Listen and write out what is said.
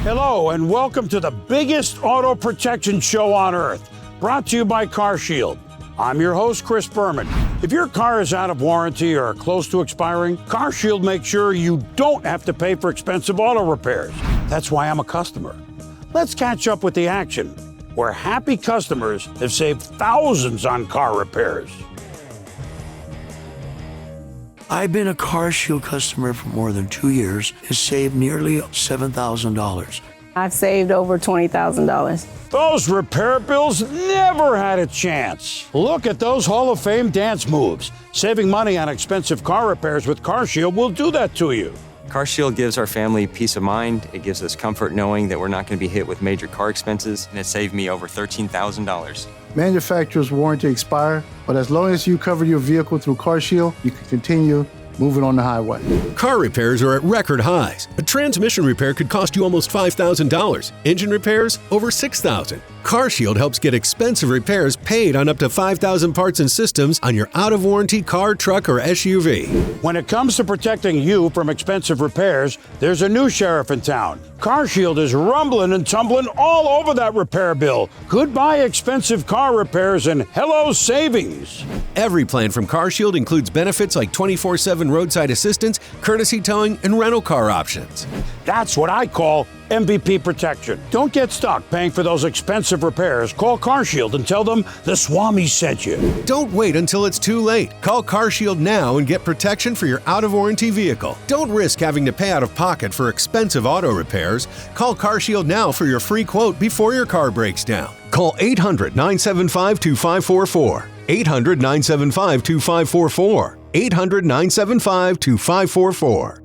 Hello, and welcome to the biggest auto protection show on earth, brought to you by CarShield. I'm your host, Chris Berman. If your car is out of warranty or close to expiring, CarShield makes sure you don't have to pay for expensive auto repairs. That's why I'm a customer. Let's catch up with the action, where happy customers have saved thousands on car repairs. I've been a CarShield customer for more than 2 years and saved nearly $7,000. I've saved over $20,000. Those repair bills never had a chance. Look at those Hall of Fame dance moves. Saving money on expensive car repairs with CarShield will do that to you. CarShield gives our family peace of mind. It gives us comfort knowing that we're not going to be hit with major car expenses, and it saved me over $13,000. Manufacturer's warranty expire, but as long as you cover your vehicle through CarShield, you can continue moving on the highway. Car repairs are at record highs. A transmission repair could cost you almost $5,000. Engine repairs, over $6,000. CarShield helps get expensive repairs paid on up to 5,000 parts and systems on your out-of-warranty car, truck, or SUV. When it comes to protecting you from expensive repairs, there's a new sheriff in town. CarShield is rumbling and tumbling all over that repair bill. Goodbye expensive car repairs and hello savings. Every plan from CarShield includes benefits like 24/7 roadside assistance, courtesy towing, and rental car options. That's what I call MVP protection. Don't get stuck paying for those expensive repairs. Call CarShield and tell them the Swami sent you. Don't wait until it's too late. Call CarShield now and get protection for your out-of-warranty vehicle. Don't risk having to pay out of pocket for expensive auto repairs. Call CarShield now for your free quote before your car breaks down. Call 800-975-2544. 800-975-2544. 800-975-2544.